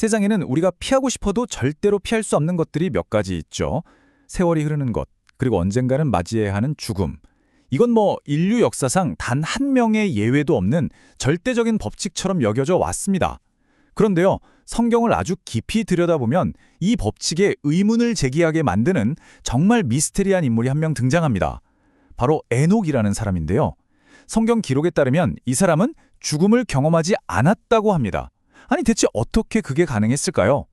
세상에는 우리가 피하고 싶어도 절대로 피할 수 없는 것들이 몇 가지 있죠. 세월이 흐르는 것, 그리고 언젠가는 맞이해야 하는 죽음. 이건 인류 역사상 단 한 명의 예외도 없는 절대적인 법칙처럼 여겨져 왔습니다. 그런데요, 성경을 아주 깊이 들여다보면 이 법칙에 의문을 제기하게 만드는 정말 미스테리한 인물이 한 명 등장합니다. 바로 에녹이라는 사람인데요. 성경 기록에 따르면 이 사람은 죽음을 경험하지 않았다고 합니다. 아니 대체 어떻게 그게 가능했을까요?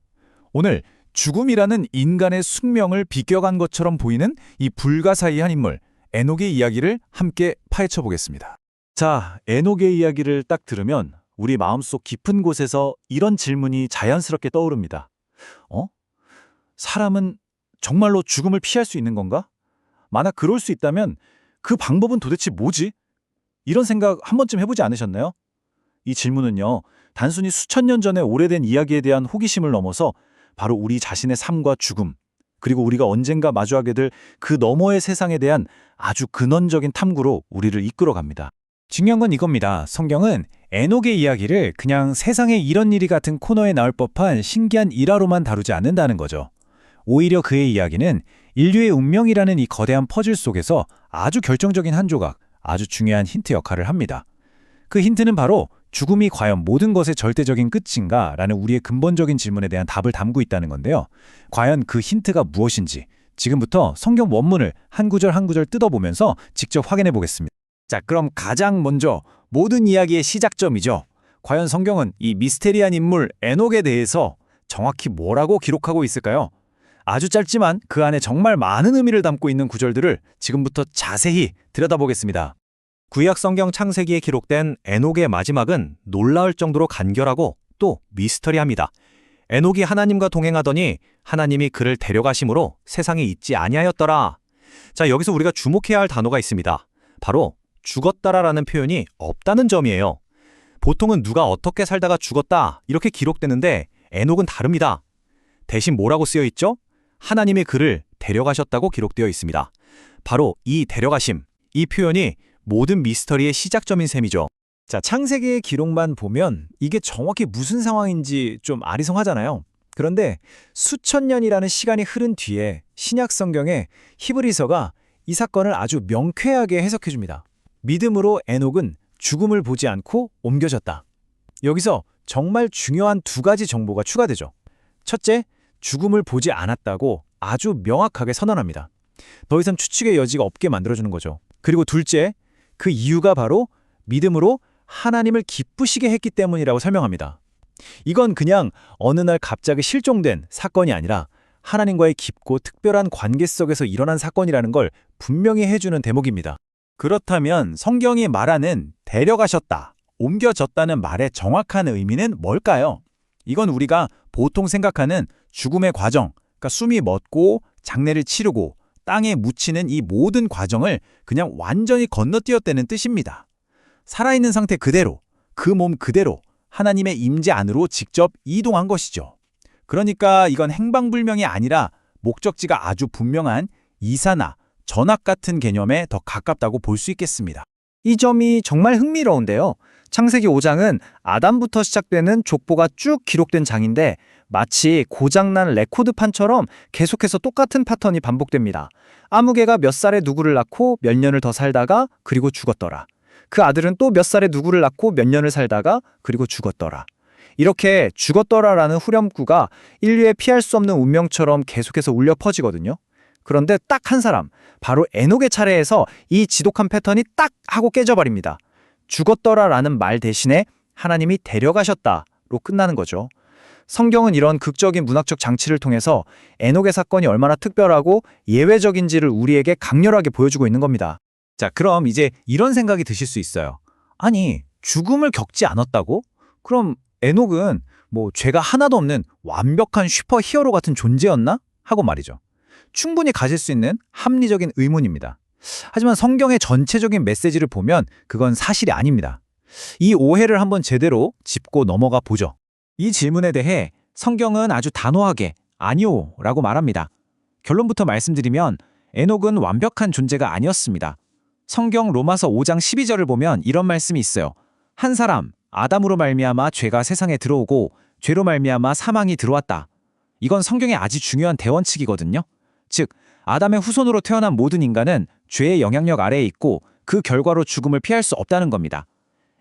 오늘 죽음이라는 인간의 숙명을 비껴간 것처럼 보이는 이 불가사의한 인물, 에녹의 이야기를 함께 파헤쳐 보겠습니다. 자, 에녹의 이야기를 딱 들으면 우리 마음속 깊은 곳에서 이런 질문이 자연스럽게 떠오릅니다. 사람은 정말로 죽음을 피할 수 있는 건가? 만약 그럴 수 있다면 그 방법은 도대체 뭐지? 이런 생각 한 번쯤 해보지 않으셨나요? 이 질문은요, 단순히 수천 년 전의 오래된 이야기에 대한 호기심을 넘어서 바로 우리 자신의 삶과 죽음, 그리고 우리가 언젠가 마주하게 될 그 너머의 세상에 대한 아주 근원적인 탐구로 우리를 이끌어갑니다. 중요한 건 이겁니다. 성경은 에녹의 이야기를 그냥 세상에 이런 일이 같은 코너에 나올 법한 신기한 일화로만 다루지 않는다는 거죠. 오히려 그의 이야기는 인류의 운명이라는 이 거대한 퍼즐 속에서 아주 결정적인 한 조각, 아주 중요한 힌트 역할을 합니다. 그 힌트는 바로 죽음이 과연 모든 것의 절대적인 끝인가? 라는 우리의 근본적인 질문에 대한 답을 담고 있다는 건데요. 과연 그 힌트가 무엇인지 지금부터 성경 원문을 한 구절 한 구절 뜯어보면서 직접 확인해 보겠습니다. 자, 그럼 가장 먼저 모든 이야기의 시작점이죠. 과연 성경은 이 미스테리한 인물 에녹에 대해서 정확히 뭐라고 기록하고 있을까요? 아주 짧지만 그 안에 정말 많은 의미를 담고 있는 구절들을 지금부터 자세히 들여다보겠습니다. 구약 성경 창세기에 기록된 에녹의 마지막은 놀라울 정도로 간결하고 또 미스터리합니다. 에녹이 하나님과 동행하더니 하나님이 그를 데려가심으로 세상에 있지 아니하였더라. 자, 여기서 우리가 주목해야 할 단어가 있습니다. 바로 죽었다라는 표현이 없다는 점이에요. 보통은 누가 어떻게 살다가 죽었다 이렇게 기록되는데 에녹은 다릅니다. 대신 뭐라고 쓰여 있죠? 하나님이 그를 데려가셨다고 기록되어 있습니다. 바로 이 데려가심, 이 표현이 모든 미스터리의 시작점인 셈이죠. 자, 창세기의 기록만 보면 이게 정확히 무슨 상황인지 좀 아리송하잖아요. 그런데 수천 년이라는 시간이 흐른 뒤에 신약 성경의 히브리서가 이 사건을 아주 명쾌하게 해석해 줍니다. 믿음으로 에녹은 죽음을 보지 않고 옮겨졌다. 여기서 정말 중요한 두 가지 정보가 추가되죠. 첫째, 죽음을 보지 않았다고 아주 명확하게 선언합니다. 더 이상 추측의 여지가 없게 만들어주는 거죠. 그리고 둘째, 그 이유가 바로 믿음으로 하나님을 기쁘시게 했기 때문이라고 설명합니다. 이건 그냥 어느 날 갑자기 실종된 사건이 아니라 하나님과의 깊고 특별한 관계 속에서 일어난 사건이라는 걸 분명히 해주는 대목입니다. 그렇다면 성경이 말하는 데려가셨다, 옮겨졌다는 말의 정확한 의미는 뭘까요? 이건 우리가 보통 생각하는 죽음의 과정, 그러니까 숨이 멎고 장례를 치르고 땅에 묻히는 이 모든 과정을 그냥 완전히 건너뛰었다는 뜻입니다. 살아있는 상태 그대로, 그 몸 그대로 하나님의 임재 안으로 직접 이동한 것이죠. 그러니까 이건 행방불명이 아니라 목적지가 아주 분명한 이사나 전학 같은 개념에 더 가깝다고 볼 수 있겠습니다. 이 점이 정말 흥미로운데요. 창세기 5장은 아담부터 시작되는 족보가 쭉 기록된 장인데 마치 고장난 레코드판처럼 계속해서 똑같은 패턴이 반복됩니다. 아무개가 몇 살에 누구를 낳고 몇 년을 더 살다가 그리고 죽었더라. 그 아들은 또 몇 살에 누구를 낳고 몇 년을 살다가 그리고 죽었더라. 이렇게 죽었더라라는 후렴구가 인류의 피할 수 없는 운명처럼 계속해서 울려 퍼지거든요. 그런데 딱 한 사람, 바로 에녹의 차례에서 이 지독한 패턴이 딱 하고 깨져버립니다. 죽었더라라는 말 대신에 하나님이 데려가셨다로 끝나는 거죠. 성경은 이런 극적인 문학적 장치를 통해서 에녹의 사건이 얼마나 특별하고 예외적인지를 우리에게 강렬하게 보여주고 있는 겁니다. 자, 그럼 이제 이런 생각이 드실 수 있어요. 아니, 죽음을 겪지 않았다고? 그럼 에녹은 죄가 하나도 없는 완벽한 슈퍼 히어로 같은 존재였나? 하고 말이죠. 충분히 가질 수 있는 합리적인 의문입니다. 하지만 성경의 전체적인 메시지를 보면 그건 사실이 아닙니다. 이 오해를 한번 제대로 짚고 넘어가 보죠. 이 질문에 대해 성경은 아주 단호하게 아니오 라고 말합니다. 결론부터 말씀드리면 에녹은 완벽한 존재가 아니었습니다. 성경 로마서 5장 12절을 보면 이런 말씀이 있어요. 한 사람, 아담으로 말미암아 죄가 세상에 들어오고 죄로 말미암아 사망이 들어왔다. 이건 성경의 아주 중요한 대원칙이거든요. 즉, 아담의 후손으로 태어난 모든 인간은 죄의 영향력 아래에 있고 그 결과로 죽음을 피할 수 없다는 겁니다.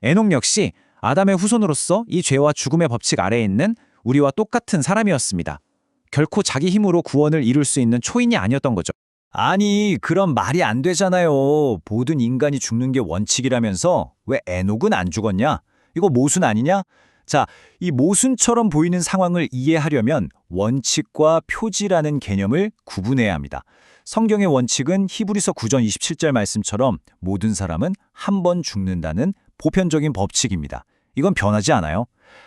에녹 역시 아담의 후손으로서 이 죄와 죽음의 법칙 아래에 있는 우리와 똑같은 사람이었습니다. 결코 자기 힘으로 구원을 이룰 수 있는 초인이 아니었던 거죠. 아니, 그럼 말이 안 되잖아요. 모든 인간이 죽는 게 원칙이라면서 왜 에녹은 안 죽었냐? 이거 모순 아니냐? 자, 이 모순처럼 보이는 상황을 이해하려면 원칙과 표지라는 개념을 구분해야 합니다. 성경의 원칙은 히브리서 9장 27절 말씀처럼 모든 사람은 한 번 죽는다는 보편적인 법칙입니다. 이건 변하지 않아요.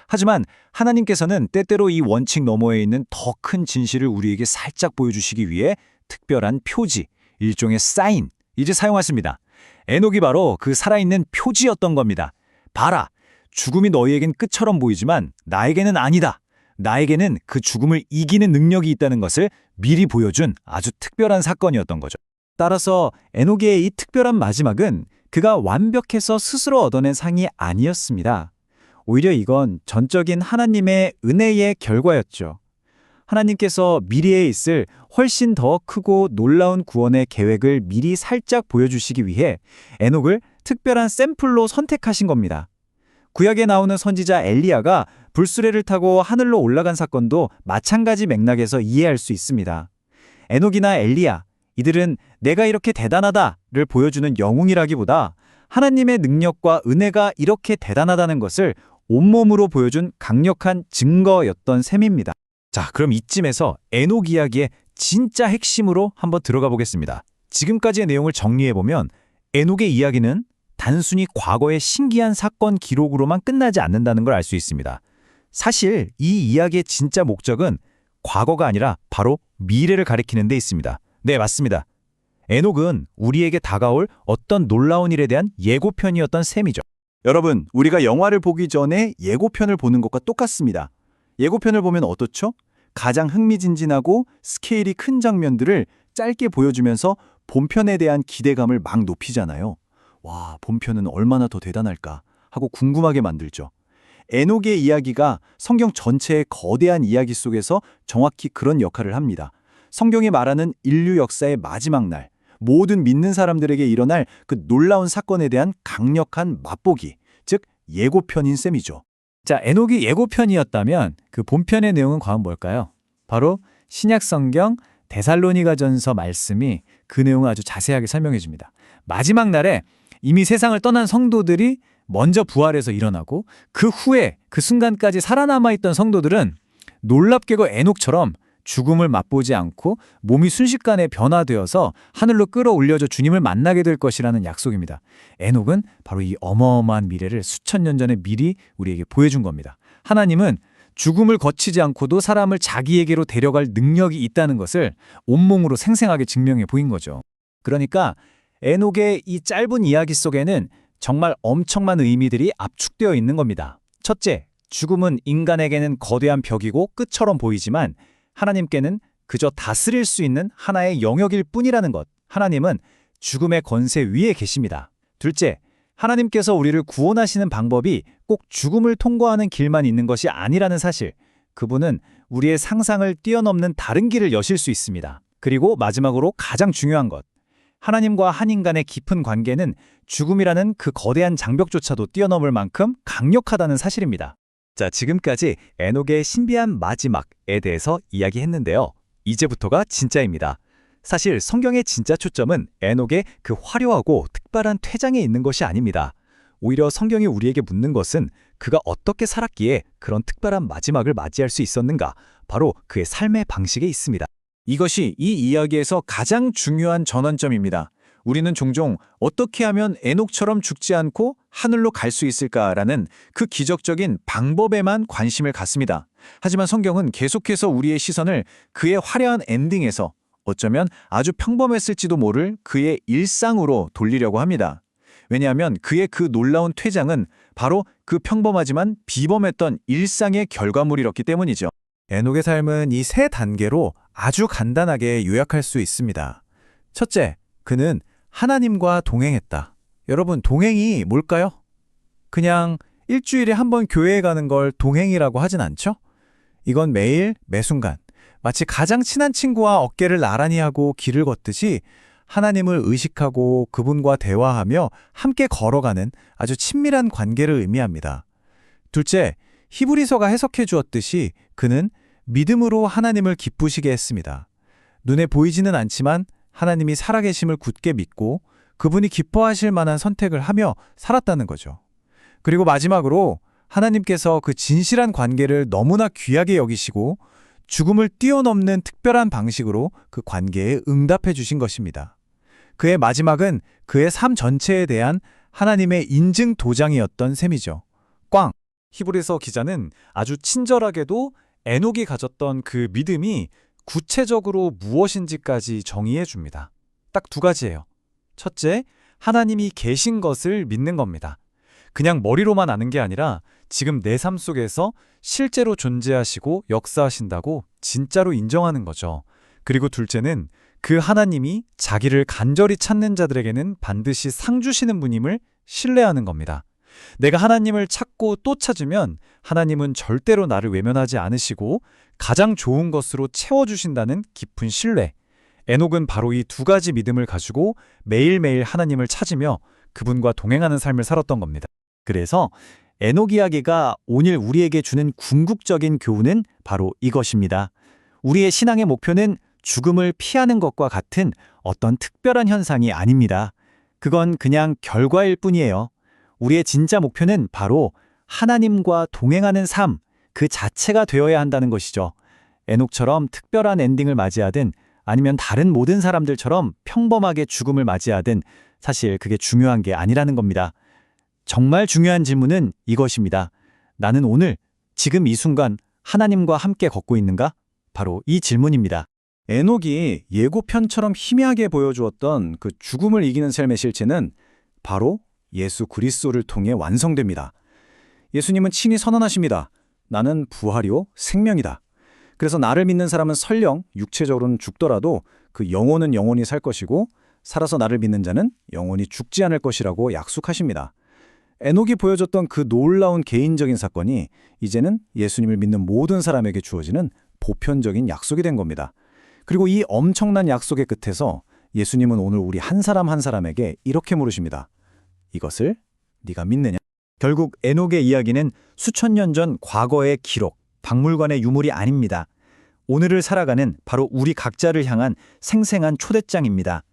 하지만 하나님께서는 때때로 이 원칙 너머에 있는 더 큰 진실을 우리에게 살짝 보여주시기 위해 특별한 표지, 일종의 사인, 이제 사용하십니다. 에녹이 바로 그 살아있는 표지였던 겁니다. 봐라, 죽음이 너희에겐 끝처럼 보이지만 나에게는 아니다. 나에게는 그 죽음을 이기는 능력이 있다는 것을 미리 보여준 아주 특별한 사건이었던 거죠. 따라서 에녹의 이 특별한 마지막은 그가 완벽해서 스스로 얻어낸 상이 아니었습니다. 오히려 이건 전적인 하나님의 은혜의 결과였죠. 하나님께서 미래에 있을 훨씬 더 크고 놀라운 구원의 계획을 미리 살짝 보여주시기 위해 에녹을 특별한 샘플로 선택하신 겁니다. 구약에 나오는 선지자 엘리야가 불수레를 타고 하늘로 올라간 사건도 마찬가지 맥락에서 이해할 수 있습니다. 에녹이나 엘리야, 이들은 내가 이렇게 대단하다를 보여주는 영웅이라기보다 하나님의 능력과 은혜가 이렇게 대단하다는 것을 온몸으로 보여준 강력한 증거였던 셈입니다. 자, 그럼 이쯤에서 에녹 이야기의 진짜 핵심으로 한번 들어가 보겠습니다. 지금까지의 내용을 정리해보면 에녹의 이야기는 단순히 과거의 신기한 사건 기록으로만 끝나지 않는다는 걸 알 수 있습니다. 사실 이 이야기의 진짜 목적은 과거가 아니라 바로 미래를 가리키는 데 있습니다. 네, 맞습니다. 에녹은 우리에게 다가올 어떤 놀라운 일에 대한 예고편이었던 셈이죠. 여러분, 우리가 영화를 보기 전에 예고편을 보는 것과 똑같습니다. 예고편을 보면 어떻죠? 가장 흥미진진하고 스케일이 큰 장면들을 짧게 보여주면서 본편에 대한 기대감을 막 높이잖아요. 와, 본편은 얼마나 더 대단할까 하고 궁금하게 만들죠. 에녹의 이야기가 성경 전체의 거대한 이야기 속에서 정확히 그런 역할을 합니다. 성경이 말하는 인류 역사의 마지막 날, 모든 믿는 사람들에게 일어날 그 놀라운 사건에 대한 강력한 맛보기, 즉 예고편인 셈이죠. 자, 에녹이 예고편이었다면 그 본편의 내용은 과연 뭘까요? 바로 신약 성경 데살로니가전서 말씀이 그 내용을 아주 자세하게 설명해 줍니다. 마지막 날에 이미 세상을 떠난 성도들이 먼저 부활해서 일어나고 그 후에 그 순간까지 살아남아 있던 성도들은 놀랍게도 에녹처럼 죽음을 맛보지 않고 몸이 순식간에 변화되어서 하늘로 끌어올려져 주님을 만나게 될 것이라는 약속입니다. 에녹은 바로 이 어마어마한 미래를 수천 년 전에 미리 우리에게 보여준 겁니다. 하나님은 죽음을 거치지 않고도 사람을 자기에게로 데려갈 능력이 있다는 것을 온몸으로 생생하게 증명해 보인 거죠. 그러니까 에녹의 이 짧은 이야기 속에는 정말 엄청난 의미들이 압축되어 있는 겁니다. 첫째, 죽음은 인간에게는 거대한 벽이고 끝처럼 보이지만 하나님께는 그저 다스릴 수 있는 하나의 영역일 뿐이라는 것. 하나님은 죽음의 권세 위에 계십니다. 둘째, 하나님께서 우리를 구원하시는 방법이 꼭 죽음을 통과하는 길만 있는 것이 아니라는 사실. 그분은 우리의 상상을 뛰어넘는 다른 길을 여실 수 있습니다. 그리고 마지막으로 가장 중요한 것. 하나님과 한 인간의 깊은 관계는 죽음이라는 그 거대한 장벽조차도 뛰어넘을 만큼 강력하다는 사실입니다. 자, 지금까지 에녹의 신비한 마지막에 대해서 이야기했는데요. 이제부터가 진짜입니다. 사실 성경의 진짜 초점은 에녹의 그 화려하고 특별한 퇴장에 있는 것이 아닙니다. 오히려 성경이 우리에게 묻는 것은 그가 어떻게 살았기에 그런 특별한 마지막을 맞이할 수 있었는가, 바로 그의 삶의 방식에 있습니다. 이것이 이 이야기에서 가장 중요한 전환점입니다. 우리는 종종 어떻게 하면 에녹처럼 죽지 않고 하늘로 갈 수 있을까라는 그 기적적인 방법에만 관심을 갖습니다. 하지만 성경은 계속해서 우리의 시선을 그의 화려한 엔딩에서 어쩌면 아주 평범했을지도 모를 그의 일상으로 돌리려고 합니다. 왜냐하면 그의 그 놀라운 퇴장은 바로 그 평범하지만 비범했던 일상의 결과물이었기 때문이죠. 에녹의 삶은 이 세 단계로 아주 간단하게 요약할 수 있습니다. 첫째, 그는 하나님과 동행했다. 여러분, 동행이 뭘까요? 그냥 일주일에 한 번 교회에 가는 걸 동행이라고 하진 않죠? 이건 매일, 매 순간, 마치 가장 친한 친구와 어깨를 나란히 하고 길을 걷듯이 하나님을 의식하고 그분과 대화하며 함께 걸어가는 아주 친밀한 관계를 의미합니다. 둘째, 히브리서가 해석해 주었듯이 그는 믿음으로 하나님을 기쁘시게 했습니다. 눈에 보이지는 않지만 하나님이 살아계심을 굳게 믿고 그분이 기뻐하실 만한 선택을 하며 살았다는 거죠. 그리고 마지막으로 하나님께서 그 진실한 관계를 너무나 귀하게 여기시고 죽음을 뛰어넘는 특별한 방식으로 그 관계에 응답해 주신 것입니다. 그의 마지막은 그의 삶 전체에 대한 하나님의 인증 도장이었던 셈이죠. 꽝! 히브리서 기자는 아주 친절하게도 에녹이 가졌던 그 믿음이 구체적으로 무엇인지까지 정의해 줍니다. 딱 두 가지예요. 첫째, 하나님이 계신 것을 믿는 겁니다. 그냥 머리로만 아는 게 아니라 지금 내 삶 속에서 실제로 존재하시고 역사하신다고 진짜로 인정하는 거죠. 그리고 둘째는 그 하나님이 자기를 간절히 찾는 자들에게는 반드시 상 주시는 분임을 신뢰하는 겁니다. 내가 하나님을 찾고 또 찾으면 하나님은 절대로 나를 외면하지 않으시고 가장 좋은 것으로 채워주신다는 깊은 신뢰. 에녹은 바로 이 두 가지 믿음을 가지고 매일매일 하나님을 찾으며 그분과 동행하는 삶을 살았던 겁니다. 그래서 에녹 이야기가 오늘 우리에게 주는 궁극적인 교훈은 바로 이것입니다. 우리의 신앙의 목표는 죽음을 피하는 것과 같은 어떤 특별한 현상이 아닙니다. 그건 그냥 결과일 뿐이에요. 우리의 진짜 목표는 바로 하나님과 동행하는 삶, 그 자체가 되어야 한다는 것이죠. 에녹처럼 특별한 엔딩을 맞이하든 아니면 다른 모든 사람들처럼 평범하게 죽음을 맞이하든 사실 그게 중요한 게 아니라는 겁니다. 정말 중요한 질문은 이것입니다. 나는 오늘, 지금 이 순간 하나님과 함께 걷고 있는가? 바로 이 질문입니다. 에녹이 예고편처럼 희미하게 보여주었던 그 죽음을 이기는 삶의 실체는 바로 예수 그리스도를 통해 완성됩니다. 예수님은 친히 선언하십니다. 나는 부활이요 생명이다. 그래서 나를 믿는 사람은 설령 육체적으로는 죽더라도 그 영혼은 영원히 살 것이고 살아서 나를 믿는 자는 영원히 죽지 않을 것이라고 약속하십니다. 에녹이 보여줬던 그 놀라운 개인적인 사건이 이제는 예수님을 믿는 모든 사람에게 주어지는 보편적인 약속이 된 겁니다. 그리고 이 엄청난 약속의 끝에서 예수님은 오늘 우리 한 사람 한 사람에게 이렇게 물으십니다. 이것을 네가 믿느냐? 결국 에녹의 이야기는 수천 년 전 과거의 기록, 박물관의 유물이 아닙니다. 오늘을 살아가는 바로 우리 각자를 향한 생생한 초대장입니다.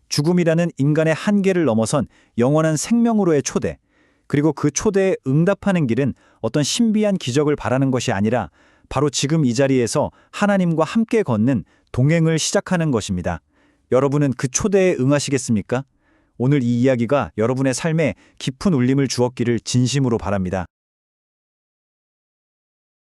죽음이라는 인간의 한계를 넘어선 영원한 생명으로의 초대, 그리고 그 초대에 응답하는 길은 어떤 신비한 기적을 바라는 것이 아니라 바로 지금 이 자리에서 하나님과 함께 걷는 동행을 시작하는 것입니다. 여러분은 그 초대에 응하시겠습니까? 오늘 이 이야기가 여러분의 삶에 깊은 울림을 주었기를 진심으로 바랍니다.